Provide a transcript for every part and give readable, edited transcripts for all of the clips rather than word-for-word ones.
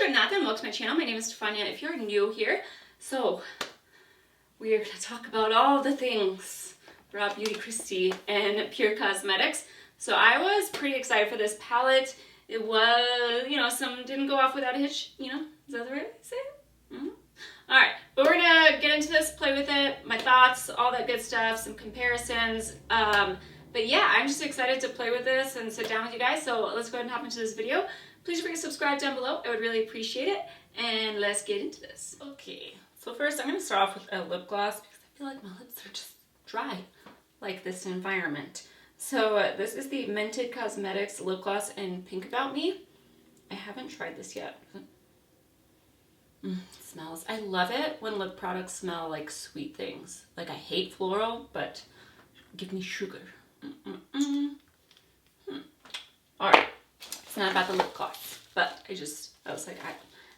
or not, then welcome to my channel. My name is Stefania if you're new here. So we're going to talk about all the things RawBeautyKristi and Pur Cosmetics. So I was pretty excited for this palette. It was, you know, some didn't go off without a hitch, you know, is that the right way to say it? Mm-hmm. Alright, but we're going to get into this, play with it, my thoughts, all that good stuff, some comparisons. But yeah, I'm just excited to play with this and sit down with you guys. So let's go ahead and hop into this video. Please don't forget to subscribe down below. I would really appreciate it. And let's get into this. Okay, so first I'm going to start off with a lip gloss because I feel like my lips are just dry like this environment. So this is the Mented Cosmetics lip gloss in Pink About Me. I haven't tried this yet. It smells. I love it when lip products smell like sweet things. Like I hate floral, but give me sugar. Alright, it's not about the lip gloss, but I was like,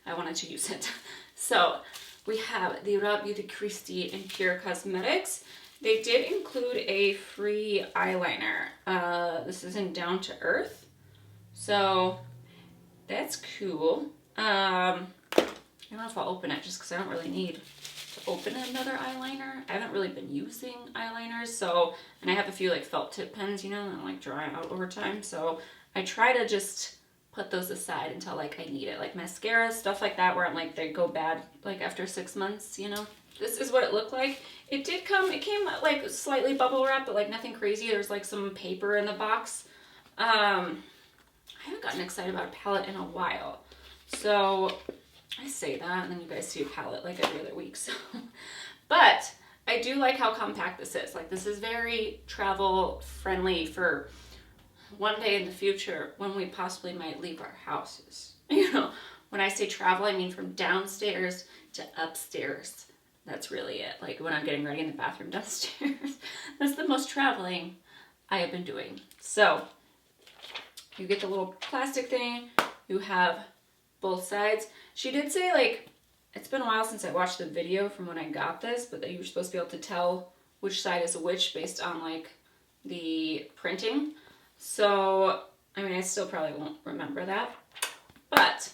I wanted to use it. So we have the RawBeautyKristi and Pur Cosmetics. They did include a free eyeliner. This is in Down to Earth, so that's cool. I don't know if I'll open it just because I don't really need to open another eyeliner. I haven't really been using eyeliners, so, and I have a few like felt tip pens, you know, that like dry out over time, so I try to just put those aside until like I need it, like mascara, stuff like that, where I'm like, they go bad like after 6 months, you know. This is what it looked like. It came like slightly bubble wrapped, but like nothing crazy. There's like some paper in the box. I haven't gotten excited about a palette in a while, so I say that, and then you guys see a palette like every other week, so. But I do like how compact this is. Like, this is very travel friendly for one day in the future when we possibly might leave our houses. You know, when I say travel, I mean from downstairs to upstairs. That's really it. Like when I'm getting ready in the bathroom downstairs. That's the most traveling I have been doing. So you get the little plastic thing. You have both sides. She did say, like, it's been a while since I watched the video from when I got this, but that you were supposed to be able to tell which side is which based on like the printing. So, I mean, I still probably won't remember that, but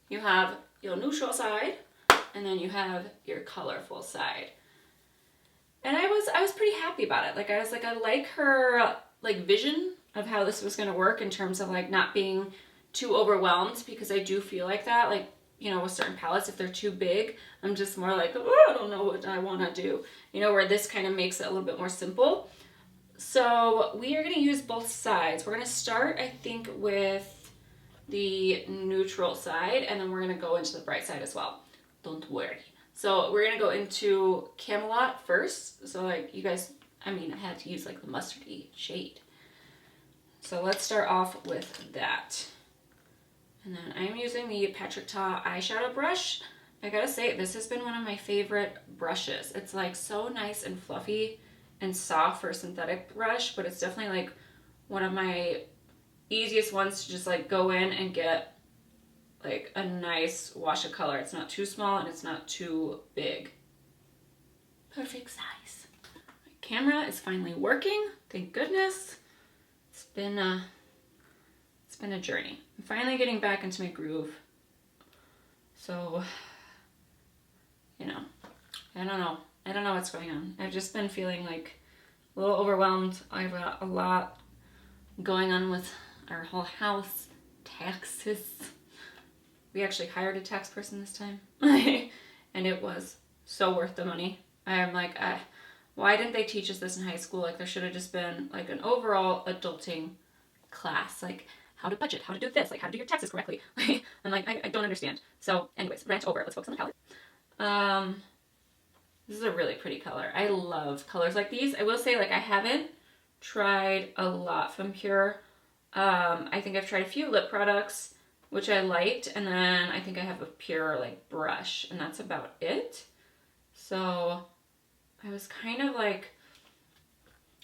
you have your neutral side and then you have your colorful side. And I was pretty happy about it. Like, I was like, I like her like vision of how this was going to work in terms of like not being too overwhelmed, because I do feel like that, like, you know, with certain palettes, if they're too big, I'm just more like, oh, I don't know what I want to do, you know, where this kind of makes it a little bit more simple. So we are going to use both sides. We're going to start, I think, with the neutral side, and then we're going to go into the bright side as well. Don't worry. So we're going to go into Camelot first. So like you guys, I mean, I had to use like the mustardy shade. So let's start off with that. And then I'm using the Patrick Ta eyeshadow brush. I gotta say, this has been one of my favorite brushes. It's like so nice and fluffy and soft for a synthetic brush, but it's definitely like one of my easiest ones to just like go in and get like a nice wash of color. It's not too small and it's not too big. Perfect size. My camera is finally working, thank goodness. It's been a journey. I'm finally getting back into my groove. So, you know, I don't know what's going on. I've just been feeling like a little overwhelmed. I've got a lot going on with our whole house, taxes. We actually hired a tax person this time. And it was so worth the money. I'm like, why didn't they teach us this in high school? Like, there should have just been like an overall adulting class. Like, how to budget, how to do this, like how to do your taxes correctly. I'm like, I don't understand. So anyways, rant over. Let's focus on the palette. This is a really pretty color. I love colors like these. I will say, like, I haven't tried a lot from Pur. I think I've tried a few lip products, which I liked, and then I think I have a Pur like brush, and that's about it. So I was kind of like,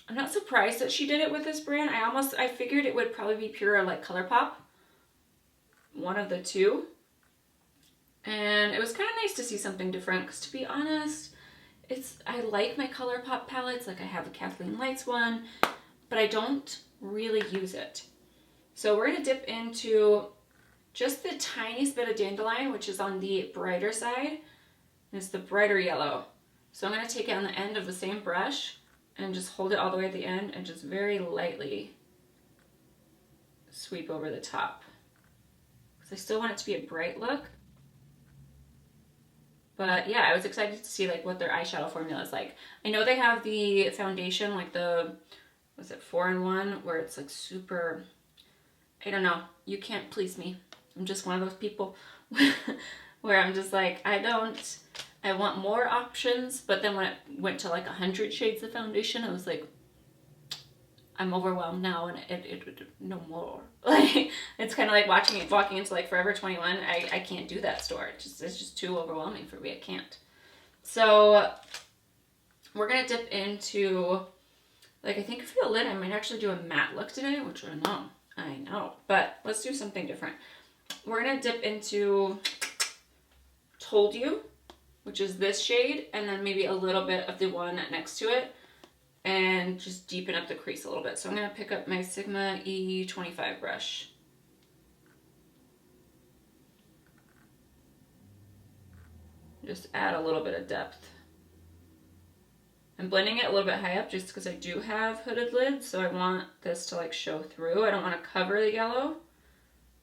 I'm not surprised that she did it with this brand. I figured it would probably be Pur or like ColourPop. One of the two. And it was kind of nice to see something different, because to be honest, I like my ColourPop palettes. Like, I have a Kathleen Lights one, but I don't really use it. So we're going to dip into just the tiniest bit of dandelion, which is on the brighter side. It's the brighter yellow. So I'm going to take it on the end of the same brush and just hold it all the way at the end and just very lightly sweep over the top. Because I still want it to be a bright look. But yeah, I was excited to see like what their eyeshadow formula is like. I know they have the foundation, like the, was it 4-in-1, where it's like super, I don't know, you can't please me. I'm just one of those people where I'm just like, I want more options. But then when it went to like 100 shades of foundation, I was like, I'm overwhelmed now, and it no more. Like, it's kind of like walking into like Forever 21. I can't do that store. It's just too overwhelming for me. I can't. So we're gonna dip into, like, I think for the lid I might actually do a matte look today, which I know, but let's do something different. We're gonna dip into Told You, which is this shade, and then maybe a little bit of the one next to it, and just deepen up the crease a little bit. So I'm going to pick up my Sigma E25 brush. Just add a little bit of depth. I'm blending it a little bit high up just because I do have hooded lids, so I want this to like show through. I don't want to cover the yellow,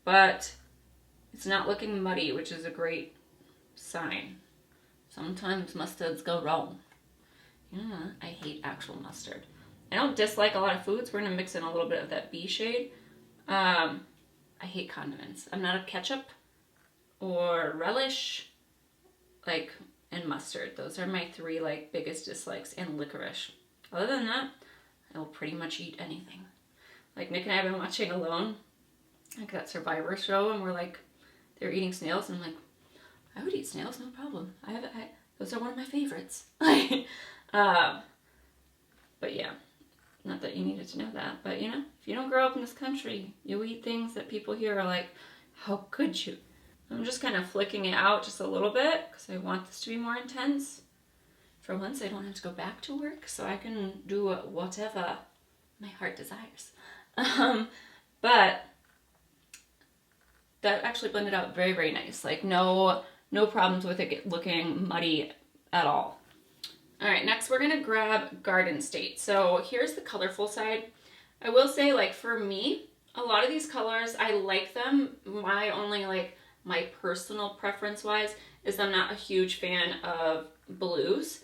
but it's not looking muddy, which is a great sign. Sometimes mustards go wrong. Yeah, I hate actual mustard. I don't dislike a lot of foods. We're going to mix in a little bit of that B shade. I hate condiments. I'm not a ketchup or relish, like, and mustard. Those are my 3 like biggest dislikes, and licorice. Other than that, I will pretty much eat anything. Like, Nick and I have been watching Alone, like that Survivor show, and we're like, they're eating snails, and I'm like, I would eat snails, no problem. Those are one of my favorites. But yeah, not that you needed to know that, but you know, if you don't grow up in this country, you eat things that people here are like, how could you? I'm just kind of flicking it out just a little bit because I want this to be more intense. For once, I don't have to go back to work, so I can do whatever my heart desires. But that actually blended out very, very nice. Like, no problems with it looking muddy at all. All right, next we're gonna grab Garden State. So here's the colorful side. I will say, like, for me, a lot of these colors, I like them. My personal preference wise is I'm not a huge fan of blues,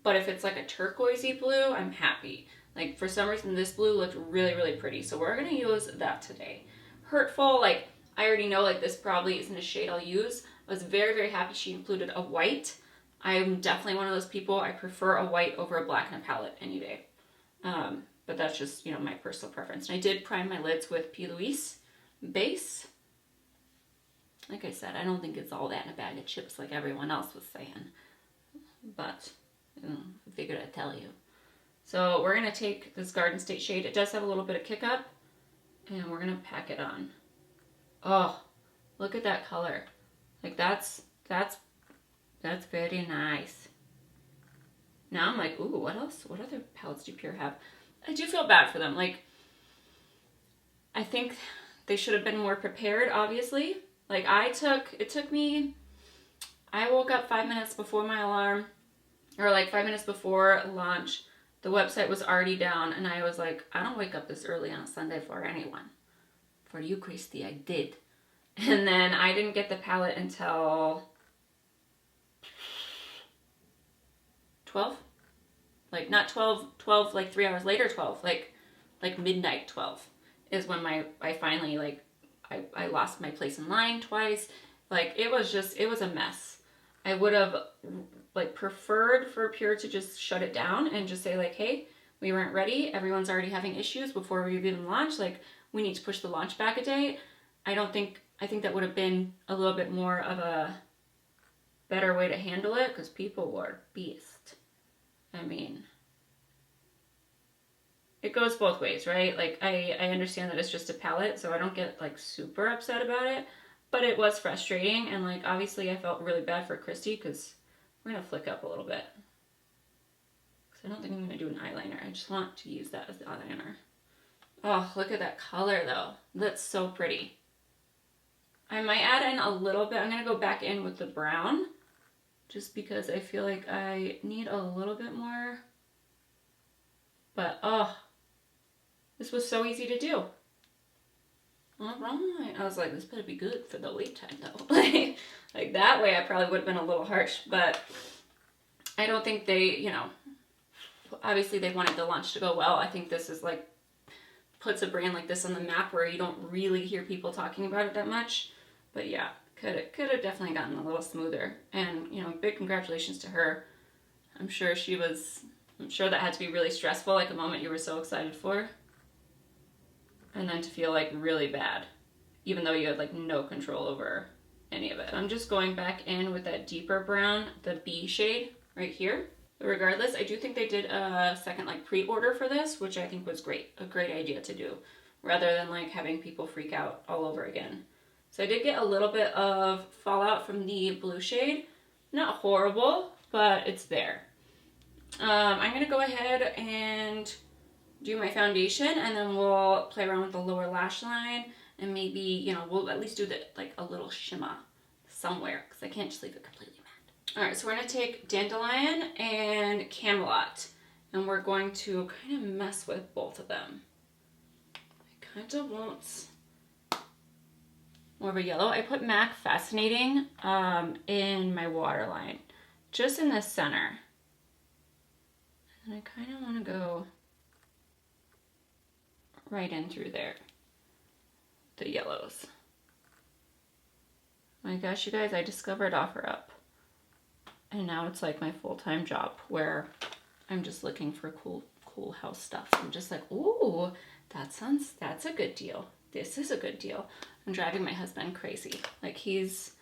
but if it's like a turquoisey blue, I'm happy. Like, for some reason, this blue looked really, really pretty. So we're gonna use that today. Hurtful, like, I already know, like, this probably isn't a shade I'll use. I was very, very happy she included a white. I'm definitely one of those people, I prefer a white over a black in a palette any day. But that's just, you know, my personal preference. And I did prime my lids with P. Louise base. Like I said, I don't think it's all that in a bag of chips like everyone else was saying. But, I figured I'd tell you. So we're going to take this Garden State shade. It does have a little bit of kick up. And we're going to pack it on. Oh, look at that color. Like, that's very nice. Now I'm like, ooh, what else? What other palettes do Pure have? I do feel bad for them. Like, I think they should have been more prepared, obviously. Like, I woke up 5 minutes before my alarm, or like 5 minutes before launch. The website was already down, and I was like, I don't wake up this early on a Sunday for anyone. For you, Kristi, I did. And then I didn't get the palette until 12? Like, not 12 like 3 hours later, 12. Like midnight 12 is when I finally, like, I lost my place in line twice. Like, it was a mess. I would have, like, preferred for Pure to just shut it down and just say, like, hey, we weren't ready. Everyone's already having issues before we even launch. Like, we need to push the launch back a day. I think that would have been a little bit more of a better way to handle it, because people were beast. I mean, it goes both ways, right? Like, I understand that it's just a palette, so I don't get, like, super upset about it, but it was frustrating, and, like, obviously I felt really bad for Kristi, because we're going to flick up a little bit. Because I don't think I'm going to do an eyeliner. I just want to use that as the eyeliner. Oh, look at that color, though. That's so pretty. I might add in a little bit. I'm going to go back in with the brown just because I feel like I need a little bit more. But, oh, this was so easy to do. All right. I was like, this better be good for the wait time, though. Like that way I probably would have been a little harsh, but I don't think they, you know, obviously they wanted the launch to go well. I think this is like, puts a brand like this on the map where you don't really hear people talking about it that much. But yeah, could have definitely gotten a little smoother. And, you know, big congratulations to her. I'm sure that had to be really stressful, like a moment you were so excited for. And then to feel like really bad, even though you had like no control over any of it. I'm just going back in with that deeper brown, the B shade right here. But regardless, I do think they did a second like pre-order for this, which I think was great. A great idea to do, rather than like having people freak out all over again. So I did get a little bit of fallout from the blue shade. Not horrible, but it's there. I'm going to go ahead and do my foundation, and then we'll play around with the lower lash line, and maybe, you know, we'll at least do the, like a little shimmer somewhere, because I can't just leave it completely matte. Alright, so we're going to take Dandelion and Camelot, and we're going to kind of mess with both of them. I kind of want more of a yellow. I put MAC Fascinating in my waterline, just in the center. And I kind of want to go right in through there, the yellows. My gosh, you guys, I discovered OfferUp. And now it's like my full-time job where I'm just looking for cool house stuff. I'm just like, ooh, that's a good deal. This is a good deal. I'm driving my husband crazy. Like he's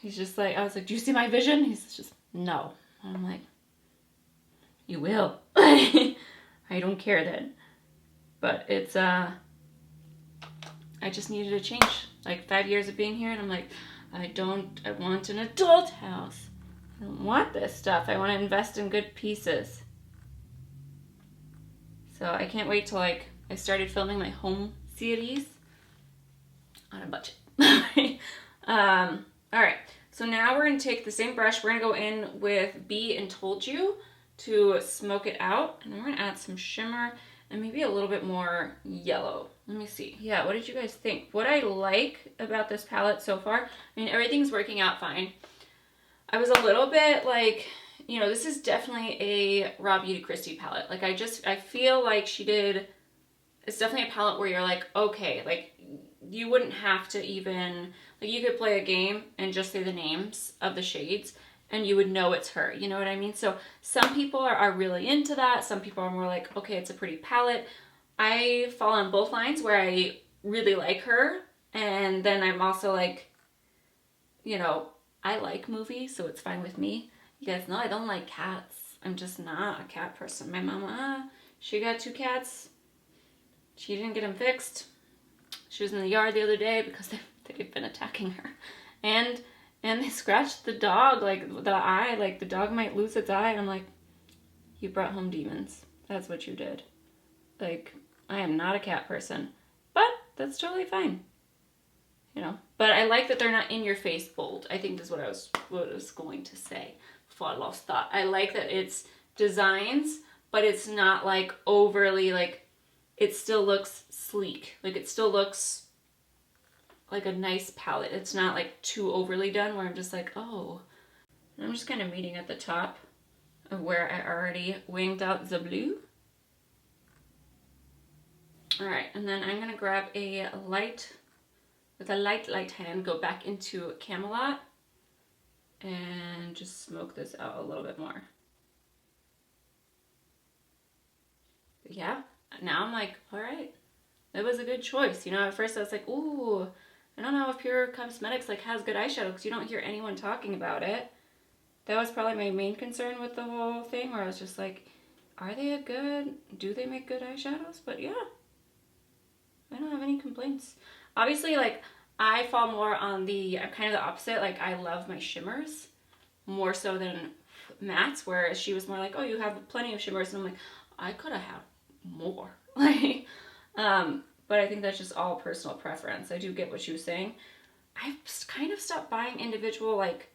just like, I was like, do you see my vision? He's just, no. I'm like, you will. I don't care then. But it's, I just needed a change. Like 5 years of being here, and I'm like, I want an adult house. I don't want this stuff. I want to invest in good pieces. So I can't wait till like, I started filming my home series on a budget. Alright, so now we're going to take the same brush. We're going to go in with Be and Told You to smoke it out. And then we're going to add some shimmer and maybe a little bit more yellow. Let me see. Yeah, what did you guys think? What I like about this palette so far, I mean, everything's working out fine. I was a little bit like, you know, this is definitely a RawBeautyKristi palette. Like I feel like she did, it's definitely a palette where you're like, okay, like you wouldn't have to even, like you could play a game and just say the names of the shades and you would know it's her, you know what I mean? So some people are really into that. Some people are more like, okay, it's a pretty palette. I fall on both lines where I really like her, and then I'm also like, you know, I like movies, so it's fine with me. You guys know I don't like cats. I'm just not a cat person. My mama, she got 2 cats. She didn't get them fixed. She was in the yard the other day because they've been attacking her. And they scratched the dog, like the eye, like the dog might lose its eye. And I'm like, you brought home demons. That's what you did. Like, I am not a cat person, but that's totally fine. You know, but I like that they're not in your face bold. I think that's what I was going to say before I lost thought. I like that it's designs, but it's not like overly like, it still looks sleek. Like it still looks like a nice palette. It's not like too overly done where I'm just like, oh. And I'm just kind of meeting at the top of where I already winged out the blue. All right, and then I'm gonna grab a light, with a light hand, go back into Camelot and just smoke this out a little bit more. But yeah, now I'm like, all right, that was a good choice. You know, at first I was like, ooh, I don't know if Pur Cosmetics like has good eyeshadow because you don't hear anyone talking about it. That was probably my main concern with the whole thing, where I was just like, are they do they make good eyeshadows? But yeah, I don't have any complaints. Obviously, like, I fall more on the, kind of the opposite. Like, I love my shimmers more so than mattes, whereas she was more like, oh, you have plenty of shimmers. And I'm like, I could have had more. Like, but I think that's just all personal preference. I do get what she was saying. I've kind of stopped buying individual like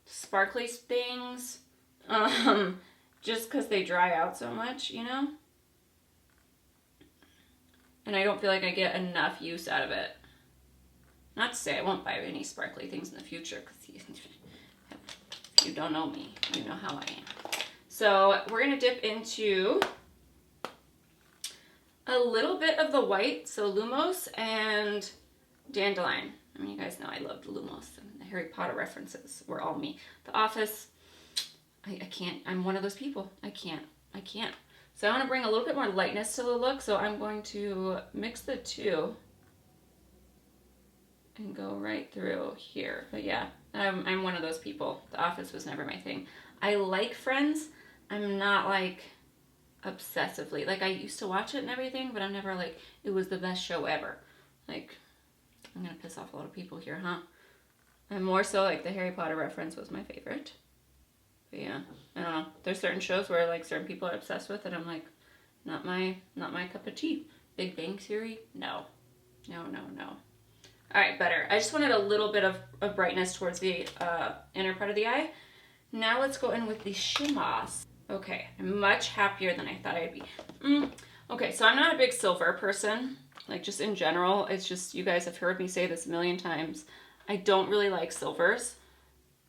sparkly things, just because they dry out so much, you know? And I don't feel like I get enough use out of it. Not to say I won't buy any sparkly things in the future, because you don't know me, you know how I am. So we're going to dip into a little bit of the white, so Lumos and Dandelion. I mean, you guys know I loved Lumos, and the Harry Potter references were all me. The Office, I can't, I'm one of those people. I can't. So I want to bring a little bit more lightness to the look, so I'm going to mix the two and go right through here. But yeah, I'm one of those people. The Office was never my thing. I like Friends. I'm not like obsessively, like I used to watch it and everything, but I'm never like, it was the best show ever. Like, I'm gonna piss off a lot of people here, huh? And more so like the Harry Potter reference was my favorite. But yeah, I don't know. There's certain shows where like certain people are obsessed with it. I'm like, not my cup of tea. Big Bang Theory, no. All right, better. I just wanted a little bit of brightness towards the inner part of the eye. Now let's go in with the shimmers. Okay, I'm much happier than I thought I'd be. Okay, so I'm not a big silver person, like just in general. It's just, you guys have heard me say this a million times. I don't really like silvers.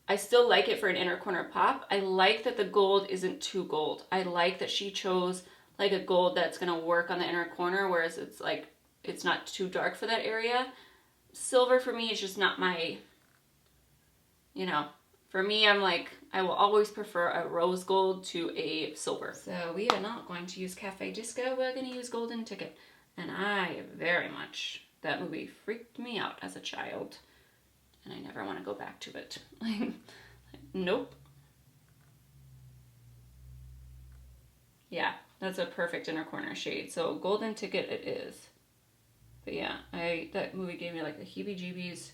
I still like it for an inner corner pop. I like that the gold isn't too gold. I like that she chose like a gold that's gonna work on the inner corner, whereas it's like, it's not too dark for that area. Silver for me is just not my, you know, for me, I'm like, I will always prefer a rose gold to a silver. So we are not going to use Cafe Disco, we're going to use Golden Ticket. And I very much, that movie freaked me out as a child. And I never want to go back to it. Like, nope. Yeah, that's a perfect inner corner shade. So Golden Ticket it is. But yeah, that movie gave me like the heebie-jeebies.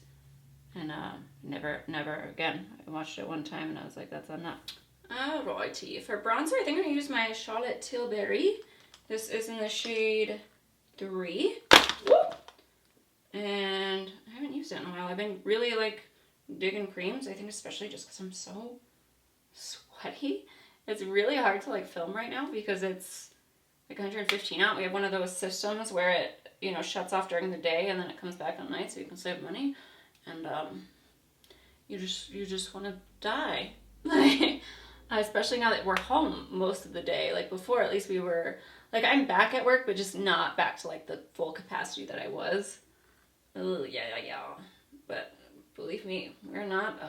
And never again. I watched it one time and I was like, that's enough. Alrighty, for bronzer, I think I'm going to use my Charlotte Tilbury. This is in the shade 3. Whoop. And I haven't used it in a while. I've been really like digging creams. I think especially just because I'm so sweaty. It's really hard to like film right now because it's like 115 out. We have one of those systems where it, you know, shuts off during the day and then it comes back at night so you can save money. And you just want to die. Especially now that we're home most of the day. Like before, at least we were, like I'm back at work, but just not back to like the full capacity that I was. Oh yeah. But believe me, we're not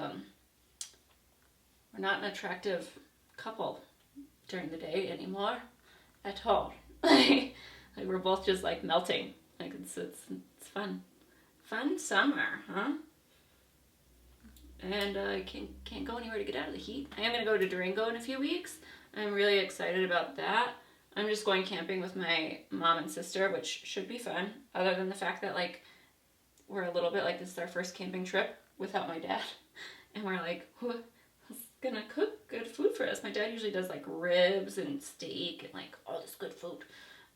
an attractive couple during the day anymore at all. Like we're both just like melting. Like it's fun. Fun summer, huh? And I can't go anywhere to get out of the heat. I am going to go to Durango in a few weeks. I'm really excited about that. I'm just going camping with my mom and sister, which should be fun. Other than the fact that like we're a little bit like this is our first camping trip without my dad. And we're like, who's going to cook good food for us? My dad usually does like ribs and steak and like all this good food.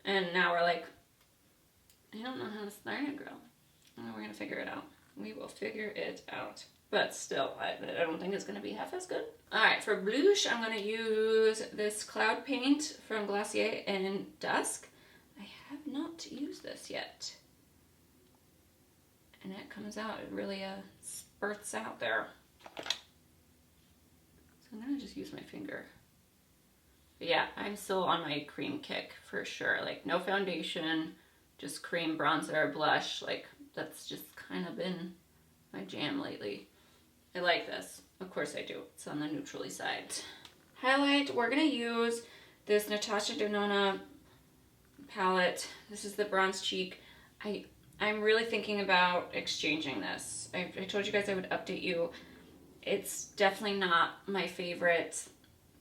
And now we're like, I don't know how to learn it, girl. We're going to figure it out. We will figure it out. But still, I don't think it's going to be half as good. Alright, for blush, I'm going to use this Cloud Paint from Glossier in Dusk. I have not used this yet. And it comes out, it really spurts out there. So I'm going to just use my finger. But yeah, I'm still on my cream kick for sure. Like, no foundation, just cream, bronzer, blush. Like, that's just kind of been my jam lately. I like this. Of course I do. It's on the neutrally side. Highlight, we're going to use this Natasha Denona palette. This is the Bronze Cheek. I'm really thinking about exchanging this. I told you guys I would update you. It's definitely not my favorite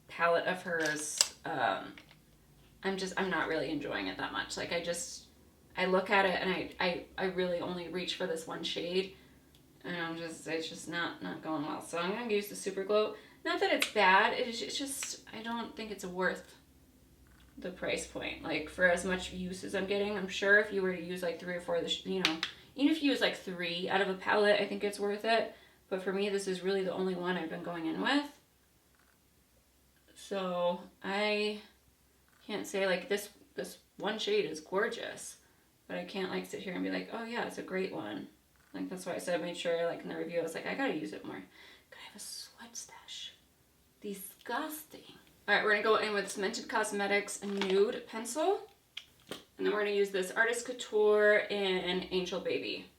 palette of hers. I'm not really enjoying it that much. Like I look at it and I really only reach for this one shade. And it's just not going well. So I'm going to use the Super Glow. Not that it's bad, it's just, I don't think it's worth the price point. Like, for as much use as I'm getting, I'm sure if you were to use like 3 or 4 of the, you know, Even if you use like 3 out of a palette, I think it's worth it. But for me, this is really the only one I've been going in with. So I can't say like this one shade is gorgeous, but I can't like sit here and be like, oh yeah, it's a great one. Like that's why I said, I made sure like in the review, I was like, I gotta use it more. God, I have a sweat stash. Disgusting. All right, we're gonna go in with this Mented Cosmetics nude pencil. And then we're gonna use this Artist Couture in Angel Baby,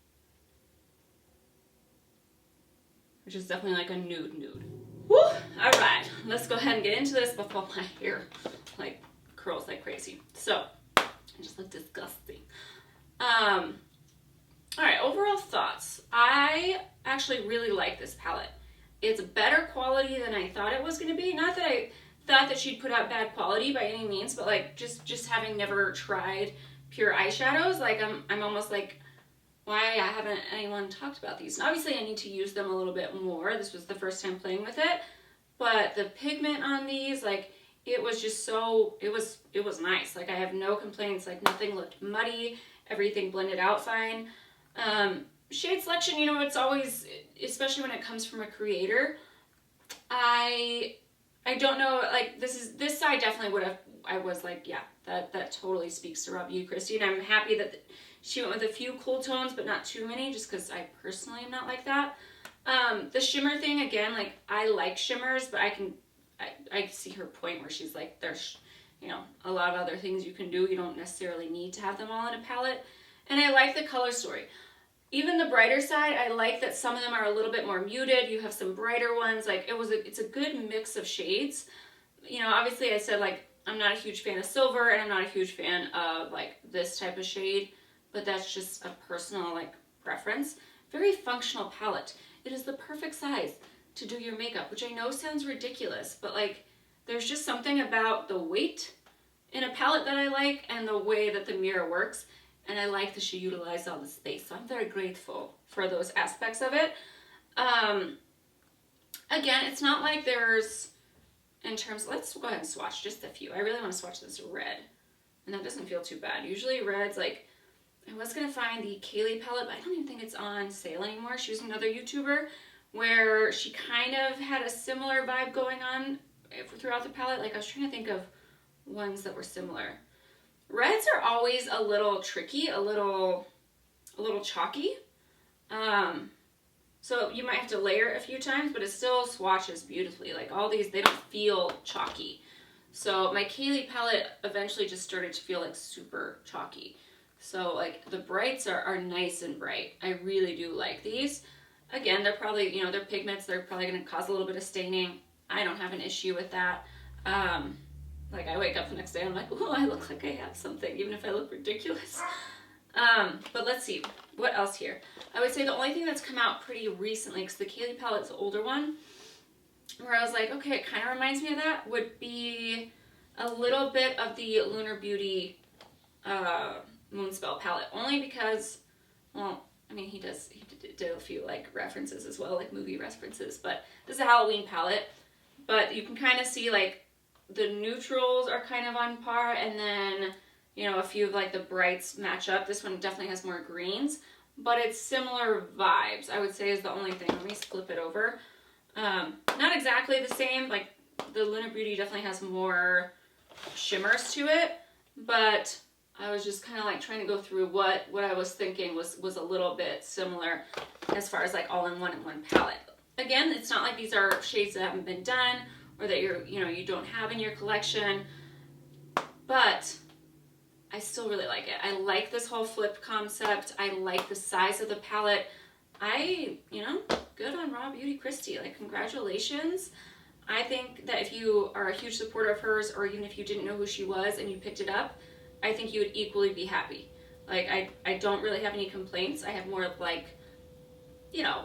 which is definitely like a nude. Woo! All right, let's go ahead and get into this before my hair like curls like crazy. So, I just look disgusting. All right, overall thoughts. I actually really like this palette. It's better quality than I thought it was gonna be. Not that I thought that she'd put out bad quality by any means, but like just having never tried pure eyeshadows, like I'm almost like, why haven't anyone talked about these? And obviously I need to use them a little bit more. This was the first time playing with it, but the pigment on these, like it was just so, it was nice. Like I have no complaints, like nothing looked muddy, everything blended out fine. Shade selection, you know, it's always, especially when it comes from a creator, I don't know, like this side definitely would have, I was like, yeah, that totally speaks to RawBeautyKristi, and I'm happy that she went with a few cool tones, but not too many, just because I personally am not like that. The shimmer thing, again, like, I like shimmers, but I see her point where she's like, there's, you know, a lot of other things you can do. You don't necessarily need to have them all in a palette. And I like the color story. Even the brighter side, I like that some of them are a little bit more muted. You have some brighter ones. Like, it's a good mix of shades. You know, obviously I said, like, I'm not a huge fan of silver, and I'm not a huge fan of, like, this type of shade. But that's just a personal, like, preference. Very functional palette. It is the perfect size to do your makeup, which I know sounds ridiculous, but, like, there's just something about the weight in a palette that I like, and the way that the mirror works, and I like that she utilized all the space, so I'm very grateful for those aspects of it. Again, it's not like there's, in terms, let's go ahead and swatch just a few. I really want to swatch this red, and that doesn't feel too bad. Usually red's like, I was going to find the Kaylee palette, but I don't even think it's on sale anymore. She was another YouTuber where she kind of had a similar vibe going on throughout the palette. Like, I was trying to think of ones that were similar. Reds are always a little tricky, a little chalky. So you might have to layer it a few times, but it still swatches beautifully. Like, all these, they don't feel chalky. So my Kaylee palette eventually just started to feel like super chalky. So, like, the brights are nice and bright. I really do like these. Again, they're probably, you know, they're pigments. They're probably going to cause a little bit of staining. I don't have an issue with that. Like, I wake up the next day, I'm like, oh, I look like I have something, even if I look ridiculous. But let's see. What else here? I would say the only thing that's come out pretty recently, because the Kaylee palette's the older one, where I was like, okay, it kind of reminds me of that, would be a little bit of the Lunar Beauty Moonspell palette, only because, well, I mean, he did a few, like, references as well, like movie references, but this is a Halloween palette, but you can kind of see, like, the neutrals are kind of on par, and then, you know, a few of, like, the brights match up. This one definitely has more greens, but it's similar vibes, I would say, is the only thing. Let me flip it over. Not exactly the same, like, the Lunar Beauty definitely has more shimmers to it, but I was just kind of like trying to go through what I was thinking was a little bit similar as far as like all in one palette. Again, it's not like these are shades that haven't been done or that you don't have in your collection, but I still really like it. I like this whole flip concept. I like the size of the palette. Good on RawBeautyKristi. Like, congratulations. I think that if you are a huge supporter of hers, or even if you didn't know who she was and you picked it up, I think you would equally be happy. Like, I don't really have any complaints. I have more of like, you know,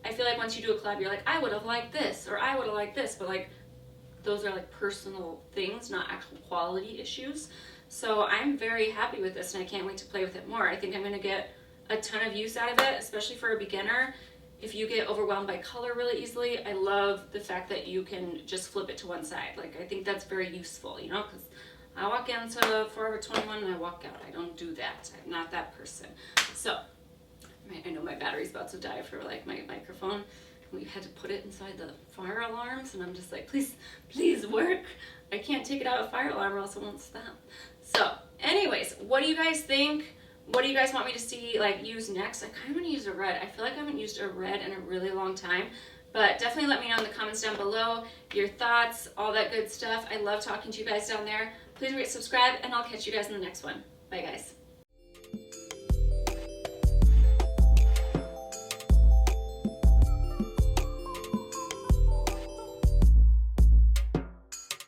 I feel like once you do a collab, you're like, I would have liked this, or I would have liked this, but like, those are like personal things, not actual quality issues. So I'm very happy with this, and I can't wait to play with it more. I think I'm going to get a ton of use out of it, especially for a beginner. If you get overwhelmed by color really easily, I love the fact that you can just flip it to one side. Like, I think that's very useful, you know, because I walk into Forever 21 and I walk out. I don't do that. I'm not that person. So, I know my battery's about to die for like my microphone. We had to put it inside the fire alarms, and I'm just like, please, please work. I can't take it out of fire alarm or else it won't stop. So anyways, what do you guys think? What do you guys want me to see, like, use next? I kind of want to use a red. I feel like I haven't used a red in a really long time, but definitely let me know in the comments down below your thoughts, all that good stuff. I love talking to you guys down there. Please rate, subscribe, and I'll catch you guys in the next one. Bye, guys.